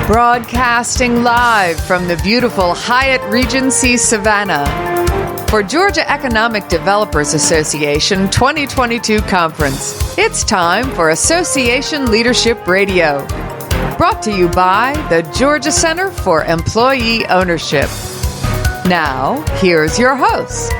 Broadcasting live from the beautiful Hyatt Regency Savannah for Georgia Economic Developers Association 2022 Conference. It's time for Association Leadership Radio. Brought to you by the Georgia Center for Employee Ownership. Now, here's your host.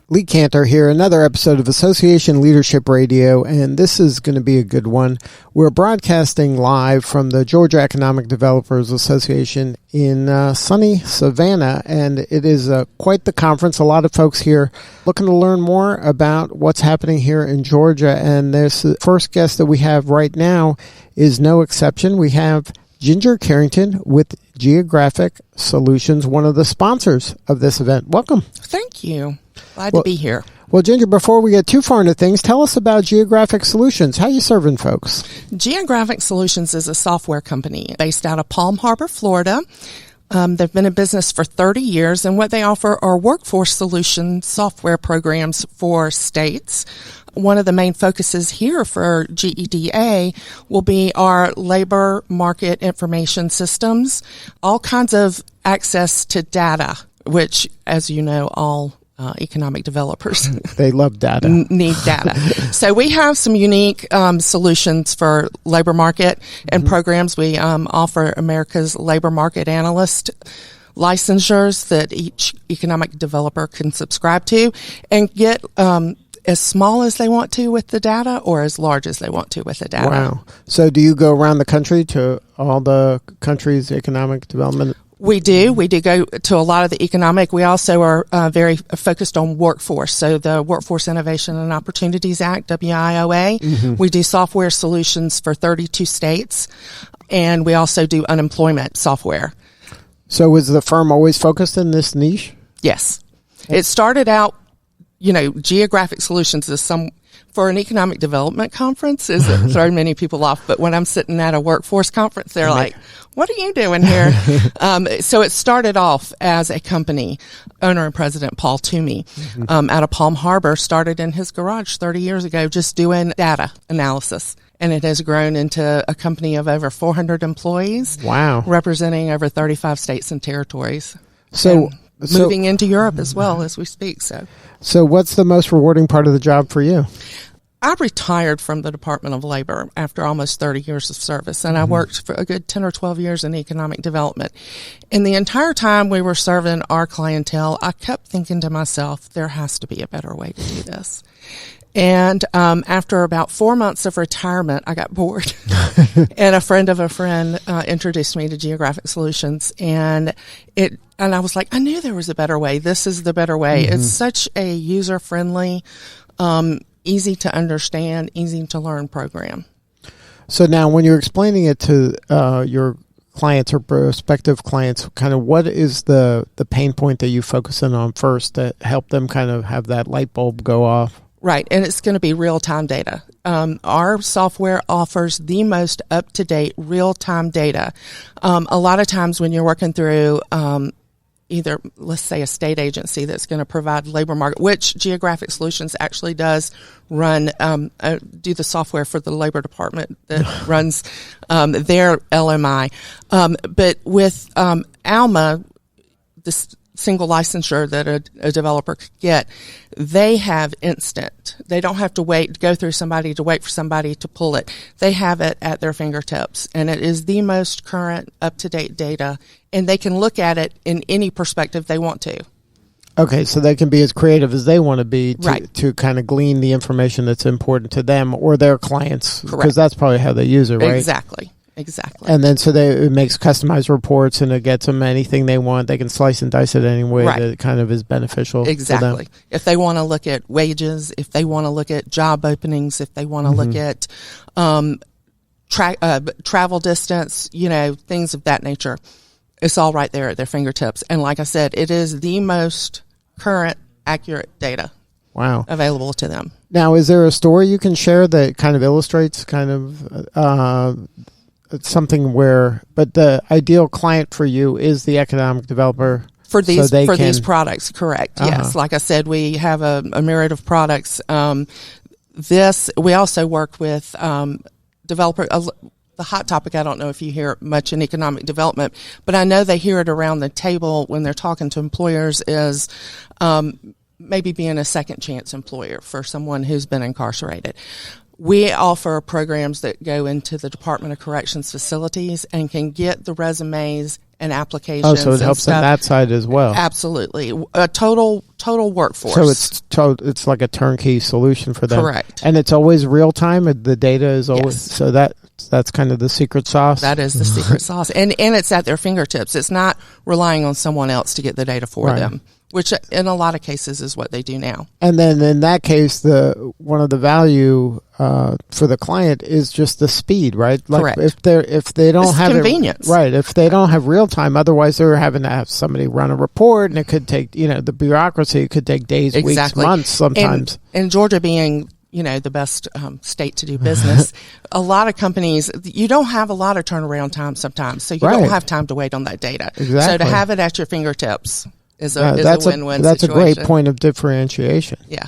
Lee Cantor here, another episode of Association Leadership Radio, and this is going to be a good one. We're broadcasting live from the Georgia Economic Developers Association in sunny Savannah, and it is quite the conference. A lot of folks here looking to learn more about what's happening here in Georgia, and this first guest that we have right now is no exception. We have Ginger Carrington with Geographic Solutions, one of the sponsors of this event. Welcome. Thank you. Glad to be here. Well, Ginger, before we get too far into things, tell us about Geographic Solutions. How are you serving folks? Geographic Solutions is a software company based out of Palm Harbor, Florida. They've been in business for 30 years, and what they offer are workforce solution software programs for states. One of the main focuses here for GEDA will be our labor market information systems, all kinds of access to data, which, as you know, all economic developers they love data, need data. So we have some unique solutions for labor market and programs. We offer America's labor market analyst licensures that each economic developer can subscribe to and get as small as they want to with the data or as large as they want to with the data. Wow. So do you go around the country to all the countries' economic development? We do. We do go to a lot of the economic. We also are very focused on workforce. So the Workforce Innovation and Opportunities Act, WIOA. We do software solutions for 32 states. And we also do unemployment software. So was the firm always focused in this niche? Yes. It started out, Geographic Solutions is for an economic development conference is throwing many people off. But when I'm sitting at a workforce conference, they're like, what are you doing here? So it started off as a company. Owner and president Paul Toomey out of Palm Harbor started in his garage 30 years ago just doing data analysis. And it has grown into a company of over 400 employees. Wow. Representing over 35 states and territories. So moving into Europe as well as we speak. So what's the most rewarding part of the job for you? I retired from the Department of Labor after almost 30 years of service, and I worked for a good 10 or 12 years in economic development. And the entire time we were serving our clientele, I kept thinking to myself, there has to be a better way to do this. And after about 4 months of retirement, I got bored. And a friend of a friend introduced me to Geographic Solutions, and I was like, I knew there was a better way. This is the better way. It's such a user-friendly, easy to understand, easy to learn program. So now when you're explaining it to your clients or prospective clients, kind of what is the pain point that you focus in on first to help them kind of have that light bulb go off? Right, and it's going to be real-time data. Our software offers the most up-to-date real-time data. A lot of times when you're working through either, let's say, a state agency that's going to provide labor market, which Geographic Solutions actually does run, do the software for the labor department that runs their LMI. But with ALMA, this single licensure that a developer could get, they have instant. They don't have to go through somebody to wait for somebody to pull it. They have it at their fingertips, and it is the most current, up-to-date data, and they can look at it in any perspective they want to. Okay, so they can be as creative as they want to be right. to kind of glean the information that's important to them or their clients, because that's probably how they use it, right? Exactly. And then it makes customized reports, and it gets them anything they want. They can slice and dice it any way that kind of is beneficial to them. If they want to look at wages, if they want to look at job openings, if they want to look at travel distance, things of that nature, it's all right there at their fingertips. And like I said, it is the most current, accurate data available to them. Now, is there a story you can share that kind of illustrates kind of something but the ideal client for you is the economic developer for these products? Correct. Yes. Like I said, we have a myriad of products. we also work with developer. The hot topic, I don't know if you hear it much in economic development, but I know they hear it around the table when they're talking to employers, is maybe being a second chance employer for someone who's been incarcerated. We offer programs that go into the Department of Corrections facilities and can get the resumes and applications. Oh, so it helps on that side as well. Absolutely. A total workforce. So it's like a turnkey solution for them. Correct. And it's always real time. The data is always, Yes. so that's kind of the secret sauce. That is the secret sauce. And it's at their fingertips. It's not relying on someone else to get the data for them, which in a lot of cases is what they do now. And then in that case, one of the value for the client is just the speed, right? Like Correct. If they don't have convenience. right? If they don't have real time, otherwise they're having to have somebody run a report, and it could take the bureaucracy. It could take days, weeks, months, sometimes. And Georgia being the best state to do business, a lot of companies, you don't have a lot of turnaround time sometimes, so you don't have time to wait on that data. Exactly. So to have it at your fingertips is a win-win That's situation. a great point of differentiation. Yeah.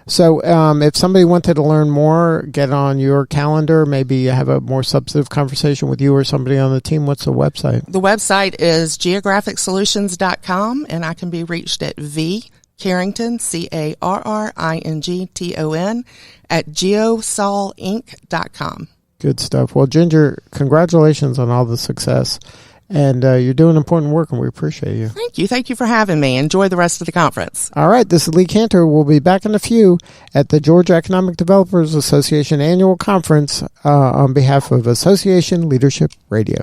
So if somebody wanted to learn more, get on your calendar, maybe have a more substantive conversation with you or somebody on the team, what's the website? The website is geographicsolutions.com, and I can be reached at Carrington, Carrington, at geosolinc.com. Good stuff. Well, Ginger, congratulations on all the success. And you're doing important work, and we appreciate you. Thank you. Thank you for having me. Enjoy the rest of the conference. All right. This is Lee Cantor. We'll be back in a few at the Georgia Economic Developers Association Annual Conference on behalf of Association Leadership Radio.